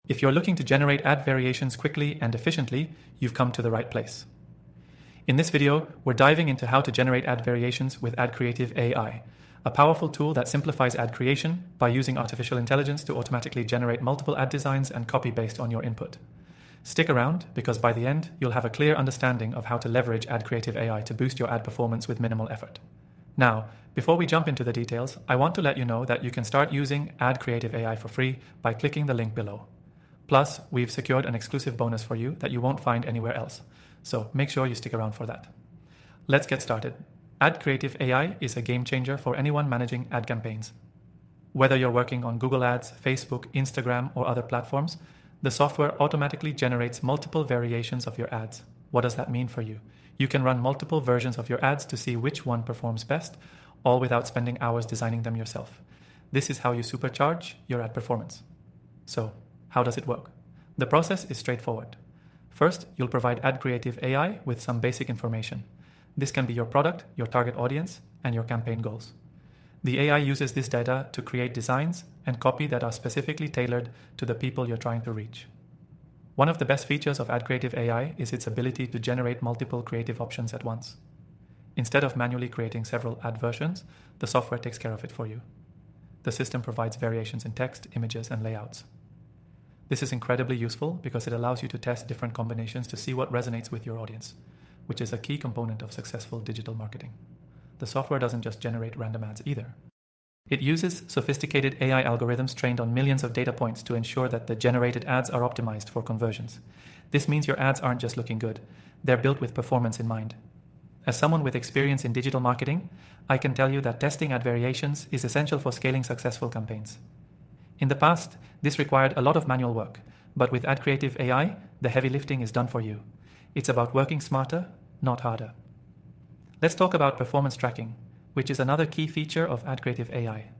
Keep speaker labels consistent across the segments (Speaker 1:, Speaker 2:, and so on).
Speaker 1: If you're looking to generate ad variations quickly and efficiently, you've come to the right place. In this video, we're diving into how to generate ad variations with AdCreative AI, a powerful tool that simplifies ad creation by using artificial intelligence to automatically generate multiple ad designs and copy based on your input. Stick around, because by the end, you'll have a clear understanding of how to leverage AdCreative AI to boost your ad performance with minimal effort. Now, before we jump into the details, I want to let you know that you can start using AdCreative AI for free by clicking the link below. Plus, we've secured an exclusive bonus for you that you won't find anywhere else, so make sure you stick around for that. Let's get started. AdCreative AI is a game changer for anyone managing ad campaigns. Whether you're working on Google Ads, Facebook, Instagram, or other platforms, the software automatically generates multiple variations of your ads. What does that mean for you? You can run multiple versions of your ads to see which one performs best, all without spending hours designing them yourself. This is how you supercharge your ad performance. So, how does it work? The process is straightforward. First, you'll provide AdCreative AI with some basic information. This can be your product, your target audience, and your campaign goals. The AI uses this data to create designs and copy that are specifically tailored to the people you're trying to reach. One of the best features of AdCreative AI is its ability to generate multiple creative options at once. Instead of manually creating several ad versions, the software takes care of it for you. The system provides variations in text, images, and layouts. This is incredibly useful because it allows you to test different combinations to see what resonates with your audience, which is a key component of successful digital marketing. The software doesn't just generate random ads either. It uses sophisticated AI algorithms trained on millions of data points to ensure that the generated ads are optimized for conversions. This means your ads aren't just looking good, they're built with performance in mind. As someone with experience in digital marketing, I can tell you that testing ad variations is essential for scaling successful campaigns. In the past, this required a lot of manual work, but with AdCreative AI, the heavy lifting is done for you. It's about working smarter, not harder. Let's talk about performance tracking, which is another key feature of AdCreative AI.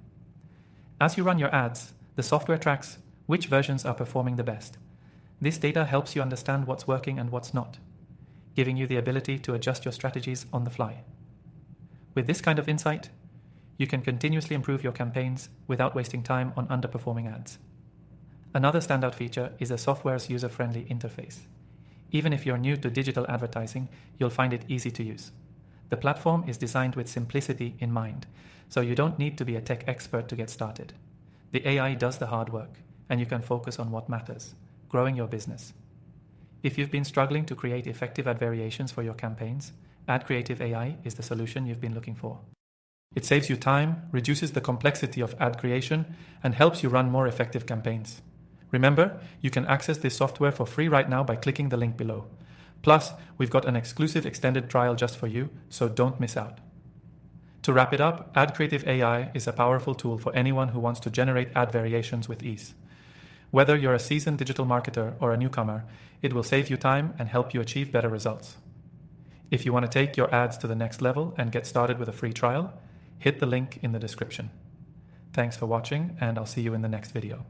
Speaker 1: As you run your ads, the software tracks which versions are performing the best. This data helps you understand what's working and what's not, giving you the ability to adjust your strategies on the fly. With this kind of insight, you can continuously improve your campaigns without wasting time on underperforming ads. Another standout feature is the software's user-friendly interface. Even if you're new to digital advertising, you'll find it easy to use. The platform is designed with simplicity in mind, so you don't need to be a tech expert to get started. The AI does the hard work, and you can focus on what matters, growing your business. If you've been struggling to create effective ad variations for your campaigns, AdCreative AI is the solution you've been looking for. It saves you time, reduces the complexity of ad creation, and helps you run more effective campaigns. Remember, you can access this software for free right now by clicking the link below. Plus, we've got an exclusive extended trial just for you, so don't miss out. To wrap it up, AdCreative AI is a powerful tool for anyone who wants to generate ad variations with ease. Whether you're a seasoned digital marketer or a newcomer, it will save you time and help you achieve better results. If you want to take your ads to the next level and get started with a free trial, hit the link in the description. Thanks for watching, and I'll see you in the next video.